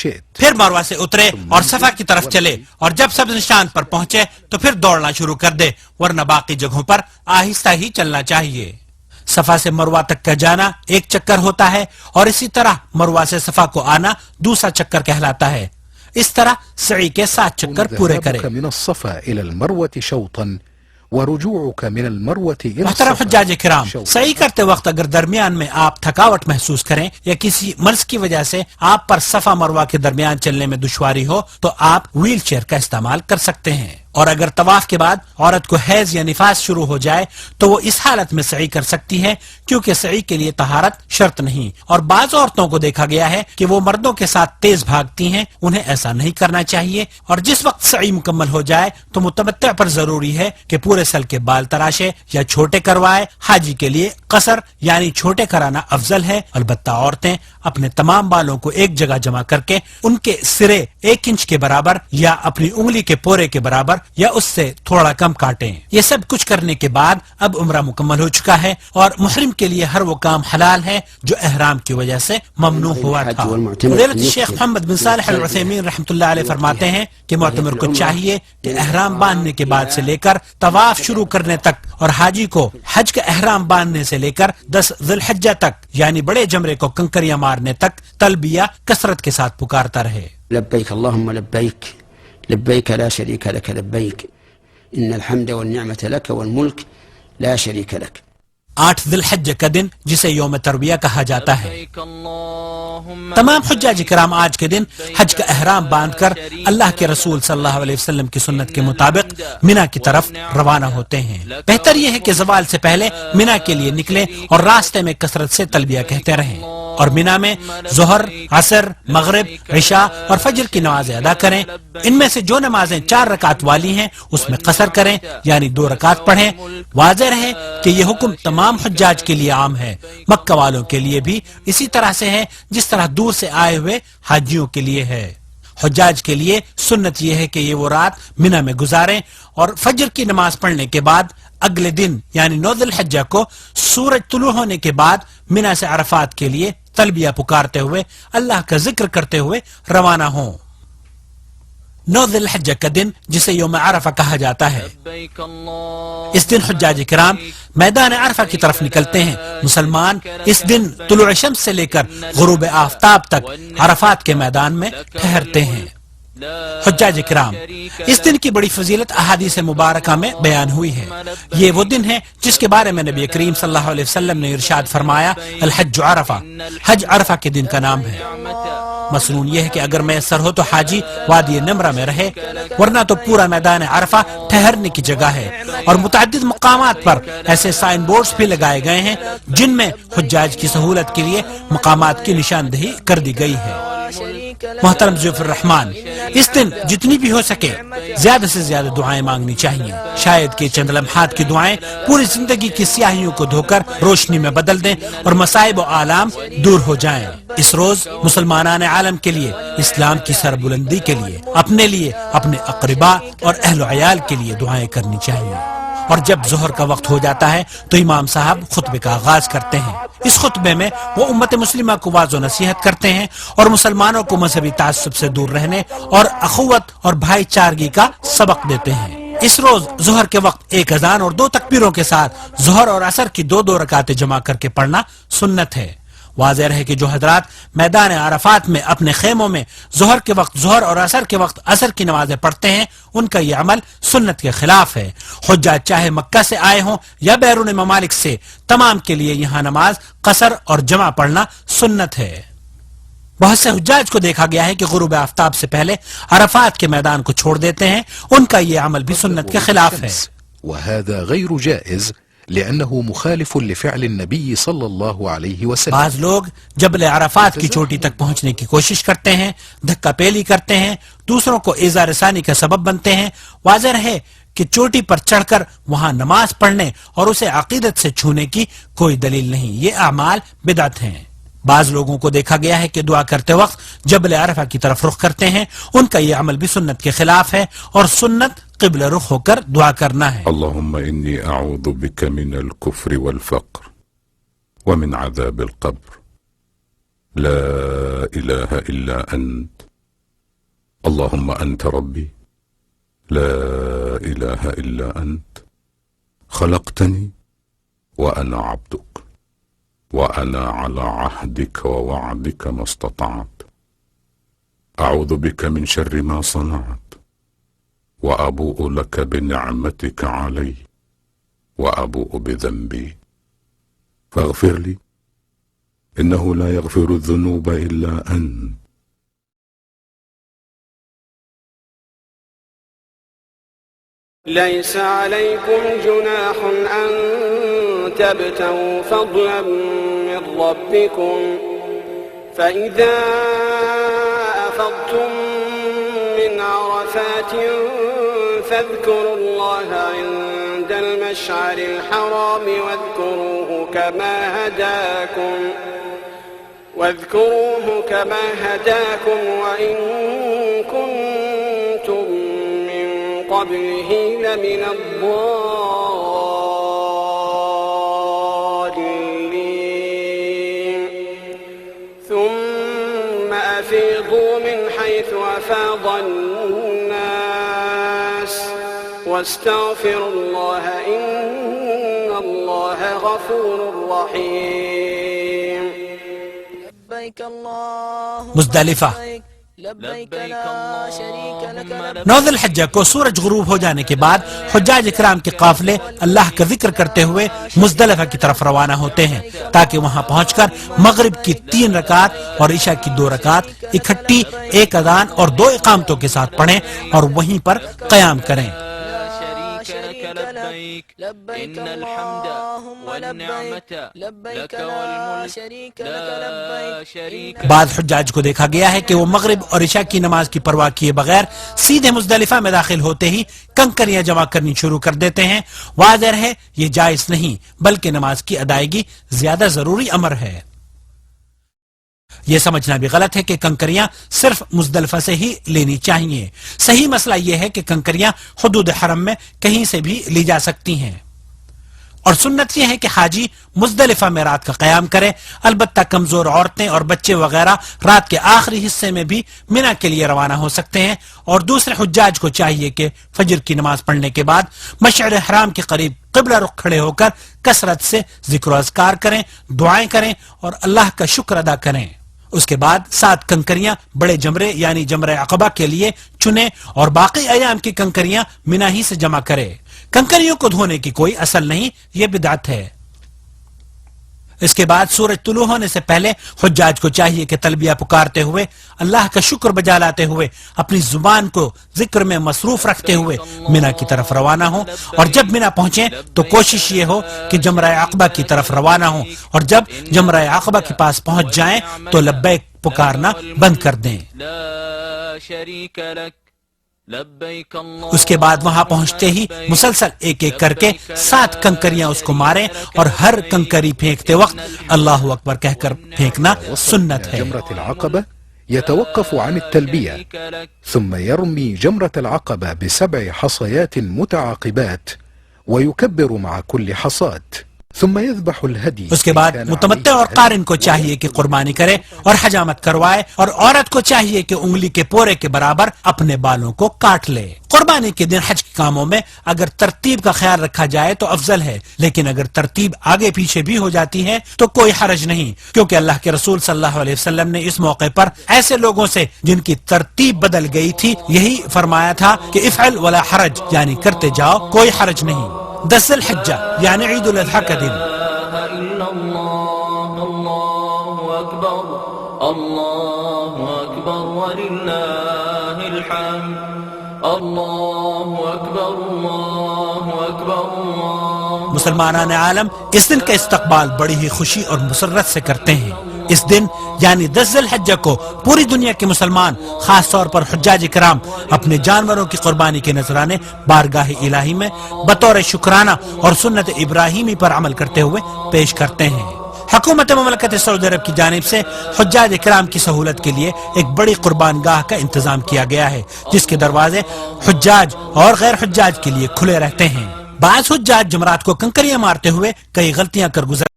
پھر مروہ سے اترے اور صفا کی طرف چلے، اور جب سب نشان پر پہنچے تو پھر دوڑنا شروع کر دے، ورنہ باقی جگہوں پر آہستہ ہی چلنا چاہیے۔ صفا سے مروہ تک کا جانا ایک چکر ہوتا ہے، اور اسی طرح مروہ سے صفا کو آنا دوسرا چکر کہلاتا ہے۔ اس طرح سعی کے 7 چکر پورے کرے۔ من الصفا الى المروة شوطا ورجوعك من المروة الى محترم الصفا حجاج کرام، شوطا۔ صحیح کرتے وقت اگر درمیان میں آپ تھکاوٹ محسوس کریں یا کسی مرض کی وجہ سے آپ پر صفا مروہ کے درمیان چلنے میں دشواری ہو تو آپ ویل چیئر کا استعمال کر سکتے ہیں، اور اگر طواف کے بعد عورت کو حیض یا نفاس شروع ہو جائے تو وہ اس حالت میں سعی کر سکتی ہے، کیونکہ سعی کے لیے طہارت شرط نہیں، اور بعض عورتوں کو دیکھا گیا ہے کہ وہ مردوں کے ساتھ تیز بھاگتی ہیں، انہیں ایسا نہیں کرنا چاہیے، اور جس وقت سعی مکمل ہو جائے تو متمتع پر ضروری ہے کہ پورے سل کے بال تراشے یا چھوٹے کروائے۔ حاجی کے لیے قصر یعنی چھوٹے کرانا افضل ہے، البتہ عورتیں اپنے تمام بالوں کو ایک جگہ جمع کر کے ان کے سرے 1 انچ کے برابر یا اپنی انگلی کے پورے کے برابر یا اس سے تھوڑا کم کاٹیں۔ یہ سب کچھ کرنے کے بعد اب عمرہ مکمل ہو چکا ہے، اور محرم کے لیے ہر وہ کام حلال ہے جو احرام کی وجہ سے ممنوع ہوا تھا۔ فضیلت الشیخ محمد بن صالح العثیمین رحمۃ اللہ علیہ فرماتے ہیں کہ معتمر کو چاہیے کہ احرام باندھنے کے بعد سے لے کر طواف شروع کرنے تک، اور حاجی کو حج کا احرام باندھنے سے لے کر 10 ذی الحجہ تک یعنی بڑے جمرے کو کنکریاں مارنے تک تلبیہ کثرت کے ساتھ پکارتا رہے۔ لبیک اللہم لبیک لبیک لا شریک لک لبیک ان الحمد والنعمة لک والملک لا شریک لک۔ 8 ذی الحجہ کا دن جسے یوم ترویہ کہا جاتا ہے۔ تمام حجاج کرام آج کے دن حج کا احرام باندھ کر اللہ کے رسول صلی اللہ علیہ وسلم کی سنت کے مطابق مینا کی طرف روانہ ہوتے ہیں۔ بہتر یہ ہے کہ زوال سے پہلے مینا کے لیے نکلیں اور راستے میں کثرت سے تلبیہ کہتے رہیں، اور مینا میں ظہر، عصر، مغرب، عشاء اور فجر کی نمازیں ادا کریں۔ ان میں سے جو نمازیں 4 رکعت والی ہیں اس میں قصر کریں یعنی 2 رکعت پڑھیں۔ واضح رہے کہ یہ حکم تمام حجاج کے لیے عام ہے، مکہ والوں کے لیے بھی اسی طرح سے ہے جس طرح دور سے آئے ہوئے حاجیوں کے لیے ہے۔ حجاج کے لیے سنت یہ ہے کہ یہ وہ رات مینا میں گزاریں، اور فجر کی نماز پڑھنے کے بعد اگلے دن یعنی 9 ذی الحجہ کو سورج طلوع ہونے کے بعد مینا سے عرفات کے لیے تلبیہ پکارتے ہوئے اللہ کا ذکر کرتے ہوئے روانہ ہوں۔ 9 ذی الحجہ کا دن جسے یوم عرفہ کہا جاتا ہے، اس دن حجاج کرام میدان عرفہ کی طرف نکلتے ہیں۔ مسلمان اس دن طلوع شمس سے لے کر غروب آفتاب تک عرفات کے میدان میں ٹھہرتے ہیں۔ حجاج کرام، اس دن کی بڑی فضیلت احادیث مبارکہ میں بیان ہوئی ہے۔ یہ وہ دن ہے جس کے بارے میں نبی کریم صلی اللہ علیہ وسلم نے ارشاد فرمایا، الحج عرفہ، حج عرفہ کے دن کا نام ہے۔ مصنون یہ ہے کہ اگر میسر ہو تو حاجی وادی نمرہ میں رہے، ورنہ تو پورا میدان عرفہ ٹھہرنے کی جگہ ہے، اور متعدد مقامات پر ایسے سائن بورڈز بھی لگائے گئے ہیں جن میں حجاج کی سہولت کے لیے مقامات کی نشاندہی کر دی گئی ہے۔ محترم ضیوف الرحمان، اس دن جتنی بھی ہو سکے زیادہ سے زیادہ دعائیں مانگنی چاہیے، شاید کہ چند لمحات کی دعائیں پوری زندگی کی سیاہیوں کو دھو کر روشنی میں بدل دیں اور مصائب و آلام دور ہو جائیں۔ اس روز مسلمانان عالم کے لیے، اسلام کی سربلندی کے لیے، اپنے لیے، اپنے اقرباء اور اہل و عیال کے لیے دعائیں کرنی چاہیے۔ اور جب ظہر کا وقت ہو جاتا ہے تو امام صاحب خطبے کا آغاز کرتے ہیں۔ اس خطبے میں وہ امت مسلمہ کو واضح و نصیحت کرتے ہیں اور مسلمانوں کو مذہبی تعصب سے دور رہنے اور اخوت اور بھائی چارگی کا سبق دیتے ہیں۔ اس روز ظہر کے وقت 1 اذان اور 2 تکبیروں کے ساتھ ظہر اور عصر کی 2 رکعتیں جمع کر کے پڑھنا سنت ہے۔ واضح رہے کہ جو حضرات میدان عرفات میں اپنے خیموں میں ظہر کے وقت ظہر اور عصر کے وقت عصر کی نمازیں پڑھتے ہیں ان کا یہ عمل سنت کے خلاف ہے۔ حجاج چاہے مکہ سے آئے ہوں یا بیرون ممالک سے، تمام کے لیے یہاں نماز قصر اور جمع پڑھنا سنت ہے۔ بہت سے حجاج کو دیکھا گیا ہے کہ غروب آفتاب سے پہلے عرفات کے میدان کو چھوڑ دیتے ہیں، ان کا یہ عمل بھی سنت کے خلاف ہے۔ وهذا غير جائز لأنه مخالف لفعل النبي صلى الله عليه وسلم۔ بعض لوگ جبل عرفات کی چوٹی تک پہنچنے کی کوشش کرتے ہیں، دھکا پیلی کرتے ہیں، دوسروں کو ایذا رسانی کا سبب بنتے ہیں۔ واضح رہے کہ چوٹی پر چڑھ کر وہاں نماز پڑھنے اور اسے عقیدت سے چھونے کی کوئی دلیل نہیں، یہ اعمال بدعت ہیں۔ بعض لوگوں کو دیکھا گیا ہے کہ دعا کرتے وقت جبل عرفہ کی طرف رخ کرتے ہیں، ان کا یہ عمل بھی سنت کے خلاف ہے، اور سنت قبلہ رخ ہو کر دعا کرنا ہے۔ اللهم إني أعوذ بك من الكفر والفقر ومن عذاب القبر لا إله إلا أنت اللهم أنت ربي لا إله إلا أنت خلقتني وأنا عبدك وأنا على عهدك ووعدك ما استطعت أعوذ بك من شر ما صنعت وأبوء لك بنعمتك علي وأبوء بذنبي فاغفر لي إنه لا يغفر الذنوب إلا أنت. ليس عليكم جناح أن تبتغوا فضلا من ربكم فإذا أفضتم من عرفات فاذكروا الله عند المشعر الحرام واذكروه كما هداكم وإن كنتم من قبله لمن الضالين ثم أفيضوا من حيث أفاض الناس واستغفروا الله إن الله غفور رحيم. لبيك اللهم مزدلفہ لبيك لا شريك لك لبيك. 9 ذی الحجہ کو سورج غروب ہو جانے کے بعد حجاج اکرام کے قافلے اللہ کا ذکر کرتے ہوئے مزدلفہ کی طرف روانہ ہوتے ہیں تاکہ وہاں پہنچ کر مغرب کی 3 رکعت اور عشاء کی 2 رکعت اکٹھی ایک اذان اور 2 اقامتوں کے ساتھ پڑھیں اور وہیں پر قیام کریں. لبيك إن الحمد والنعمة لك والملك لا شريك. بعض حجاج کو دیکھا گیا ہے کہ وہ مغرب اور عشاء کی نماز کی پرواہ کیے بغیر سیدھے مزدلفہ میں داخل ہوتے ہی کنکریاں جمع کرنی شروع کر دیتے ہیں. واضح ہے یہ جائز نہیں بلکہ نماز کی ادائیگی زیادہ ضروری امر ہے. یہ سمجھنا بھی غلط ہے کہ کنکریاں صرف مزدلفہ سے ہی لینی چاہیے. صحیح مسئلہ یہ ہے کہ کنکریاں حدود حرم میں کہیں سے بھی لی جا سکتی ہیں اور سنت یہ ہے کہ حاجی مزدلفہ میں رات کا قیام کرے. البتہ کمزور عورتیں اور بچے وغیرہ رات کے آخری حصے میں بھی منا کے لیے روانہ ہو سکتے ہیں اور دوسرے حجاج کو چاہیے کہ فجر کی نماز پڑھنے کے بعد مشعر حرام کے قریب قبلہ رخ کھڑے ہو کر کثرت سے ذکر و اذکار کریں، دعائیں کریں اور اللہ کا شکر ادا کریں. اس کے بعد 7 کنکریاں بڑے جمرے یعنی جمرہ عقبہ کے لیے چنیں اور باقی ایام کی کنکریاں منا ہی سے جمع کرے. کنکریوں کو دھونے کی کوئی اصل نہیں، یہ بدعت ہے. اس کے بعد سورج طلوع ہونے سے پہلے حجاج کو چاہیے کہ تلبیہ پکارتے ہوئے اللہ کا شکر بجا لاتے ہوئے اپنی زبان کو ذکر میں مصروف رکھتے ہوئے منا کی طرف روانہ ہوں اور جب منا پہنچیں تو کوشش یہ ہو کہ جمرہ عقبہ کی طرف روانہ ہوں اور جب جمرہ عقبہ کے پاس پہنچ جائیں تو لبیک پکارنا بند کر دیں. اس کے بعد وہاں پہنچتے ہی مسلسل ایک ایک کر کے 7 کنکریاں اس کو ماریں اور ہر کنکری پھینکتے وقت اللہ اکبر کہہ کر پھینکنا سنت ہے. جمرة العقبة يتوقف عن التلبية ثم يرمي جمرة العقبة ب7 حصيات متعاقبات ويكبر مع كل حصاة ثم يذبح الهدي. اس کے بعد متمتع اور قارن کو چاہیے کہ قربانی کرے اور حجامت کروائے اور عورت کو چاہیے کہ انگلی کے پورے کے برابر اپنے بالوں کو کاٹ لے. قربانی کے دن حج کے کاموں میں اگر ترتیب کا خیال رکھا جائے تو افضل ہے، لیکن اگر ترتیب آگے پیچھے بھی ہو جاتی ہے تو کوئی حرج نہیں، کیونکہ اللہ کے رسول صلی اللہ علیہ وسلم نے اس موقع پر ایسے لوگوں سے جن کی ترتیب بدل گئی تھی یہی فرمایا تھا کہ افعل ولا حرج، یعنی کرتے جاؤ کوئی حرج نہیں. 10 ذی الحجہ یعنی عید الاضحیٰ کا دن. اللہ اکبر وللہ الحمد. اللہ اکبر اللہ اکبر اللہ. مسلمانان عالم اس دن کا استقبال بڑی ہی خوشی اور مسرت سے کرتے ہیں. اس دن یعنی 10 ذی الحجہ کو پوری دنیا کے مسلمان خاص طور پر حجاج کرام اپنے جانوروں کی قربانی کے نذرانے بارگاہ الہی میں بطور شکرانہ اور سنت ابراہیمی پر عمل کرتے ہوئے پیش کرتے ہیں. حکومت مملکت سعودی عرب کی جانب سے حجاج کرام کی سہولت کے لیے ایک بڑی قربان گاہ کا انتظام کیا گیا ہے جس کے دروازے حجاج اور غیر حجاج کے لیے کھلے رہتے ہیں. بعض حجاج جمرات کو کنکریاں مارتے ہوئے کئی غلطیاں کر گزر